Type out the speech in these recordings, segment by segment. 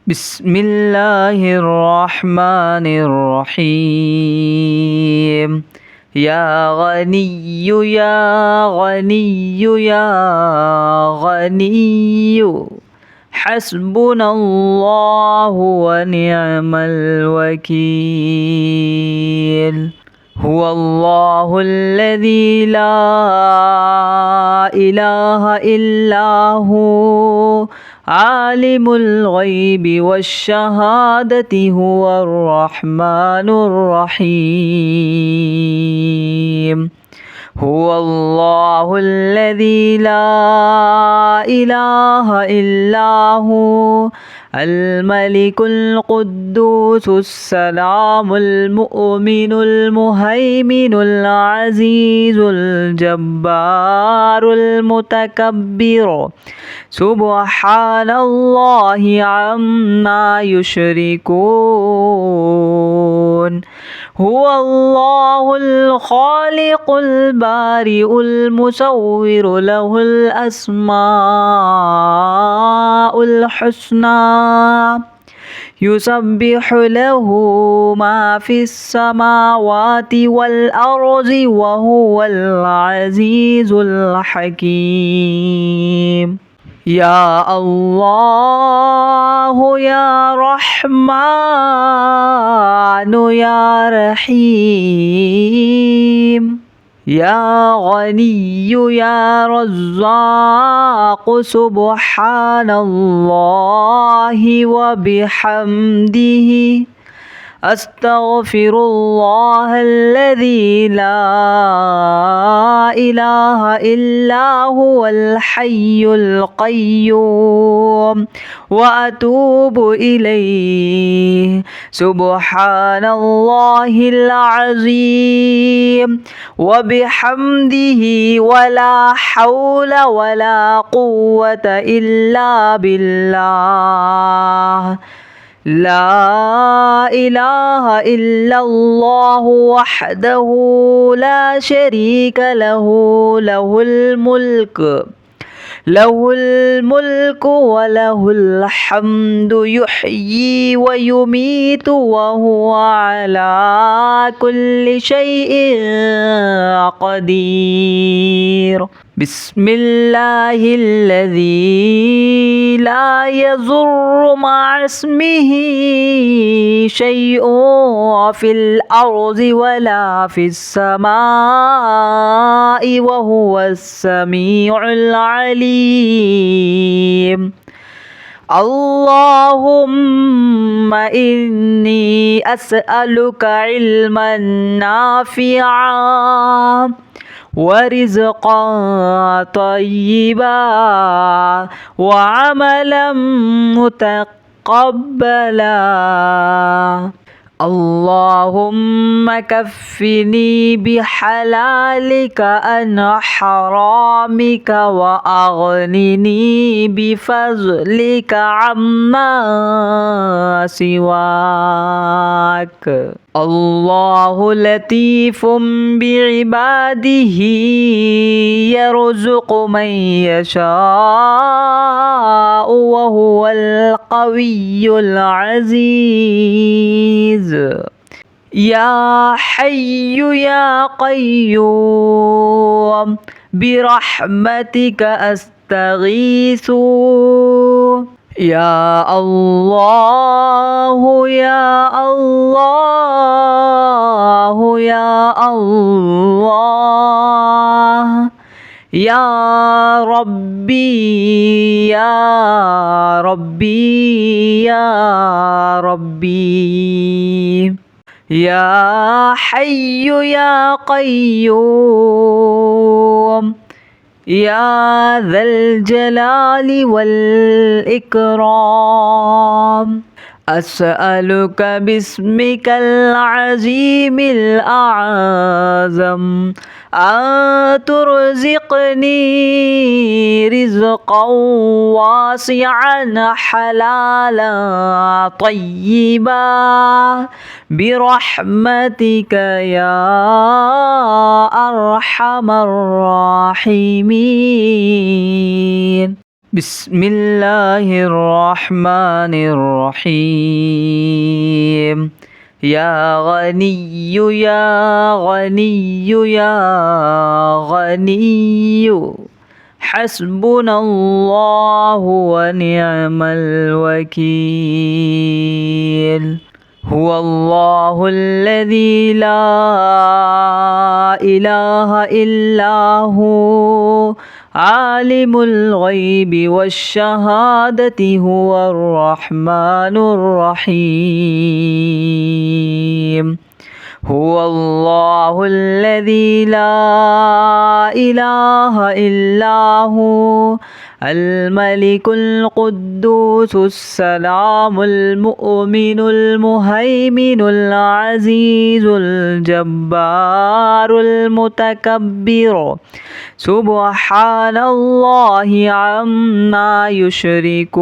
بسم الله الرحمن الرحيم. يا غني يا غني يا غني حسبنا الله ونعم الوكيل. هو الله الذي لا إله إلا هو عالم الغيب والشهادة هو الرحمن الرحيم. هو الله الذي لا إله إلا هو الملك القدوس السلام المؤمن المهيمن العزيز الجبار المتكبر سبحان الله عما يشركون. هو الله الخالق البارئ المصور له الأسماء الحسنى يسبح له ما في السماوات والأرض وهو العزيز الحكيم. يا الله يا رحمن يا رحيم. يا غني يا رزاق سبحان الله وبحمده أستغفر الله الذي لا إله إلا هو الحي القيوم وأتوب إليه. سبحان الله العظيم وبحمده ولا حول ولا قوة إلا بالله. لا إله إلا الله وحده لا شريك له له الملك وله الحمد يحيي ويميت وهو على كل شيء قدير. بسم الله الذي لا يضر مع اسمه شيء في الأرض ولا في السماء وهو السميع العليم. اللهم إني أسألك علما نافعا ورزقا طيبا وعملا متقبلا. اللهم كفني بحلالك عن حرامك وأغنني بفضلك عما سواك. الله لطيف بعباده يرزق من يشاء وهو القوي العزيز. يا حي يا قيوم برحمتك أستغيث. يا الله يا الله يا الله يا ربي يا ربي يا ربي. يا حي يا قيوم يا ذا الجلال والإكرام أسألك باسمك العظيم الأعظم أن ترزقني رزقا واسعا حلالا طيبا برحمتك يا أرحم الراحمين. بسم الله الرحمن الرحيم يا غني يا غني يا غني حسبنا الله ونعم الوكيل هو الله الذي لا إله إلا هو عالم الغيب والشهادة هو الرحمن الرحيم هو الله الذي لا إله إلا هو الملك القدوس السلام المؤمن المهيمن العزيز الجبار المتكبر سبحان الله عما يشركون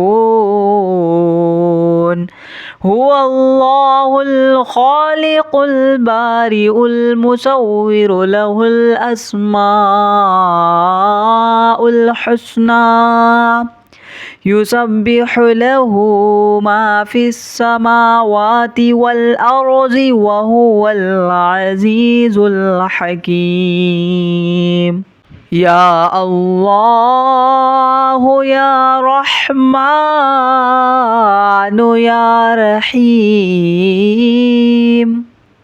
هو الله الخالق البارئ المصور له الأسماء الحسنى يسبح له ما في السماوات والأرض وهو العزيز الحكيم يا الله يا رحمن يا رحيم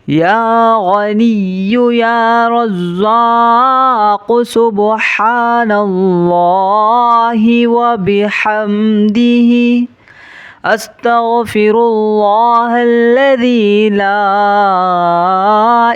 يا غني يا رزاق سبحان الله وبحمده أستغفر الله الذي لا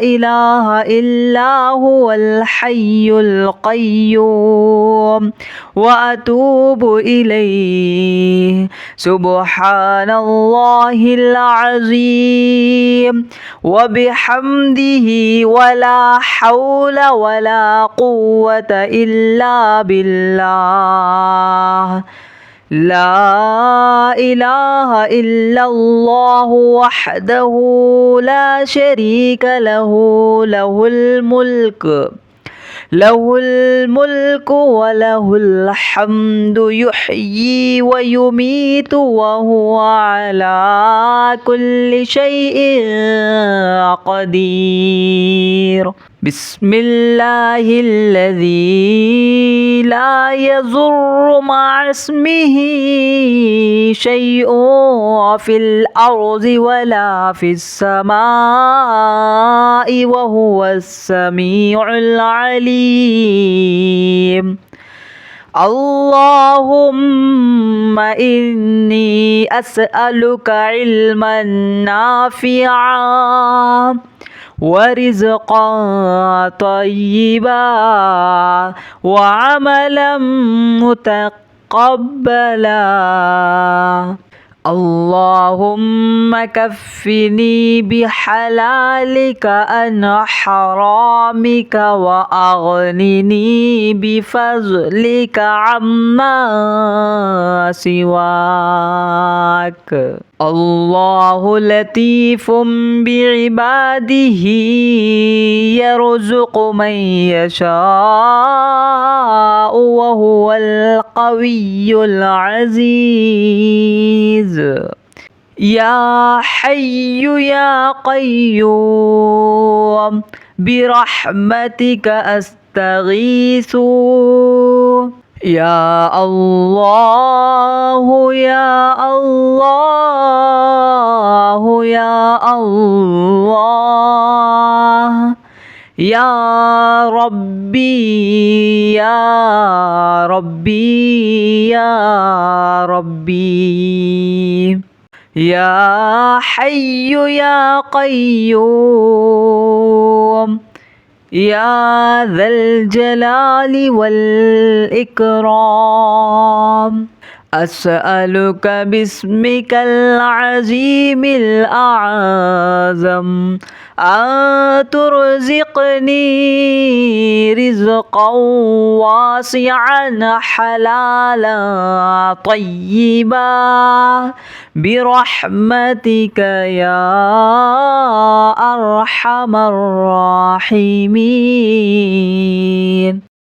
إله إلا هو الحي القيوم وأتوب إليه سبحان الله العظيم وبحمده ولا حول ولا قوة إلا بالله لا إله إلا الله وحده لا شريك له له الملك وله الحمد يحيي ويميت وهو على كل شيء قدير بسم الله الذي لا يضر مع اسمه شيء في الأرض ولا في السماء وهو السميع العليم اللهم إني أسألك علما نافعا ورزقا طيبا وعملا متقبلا اللهم كفني بحلالك عن حرامك وأغنني بفضلك عما سواك الله لطيف بعباده يرزق من يشاء وهو القوي العزيز يا حي يا قيوم برحمتك أستغيث يا الله يا الله يا الله يا ربي يا ربي يا ربي يا حي يا قيوم يا ذا الجلال والإكرام أسألك باسمك العظيم الأعظم أن ترزقني رزقا واسعا حلالا طيبا برحمتك يا أرحم الراحمين.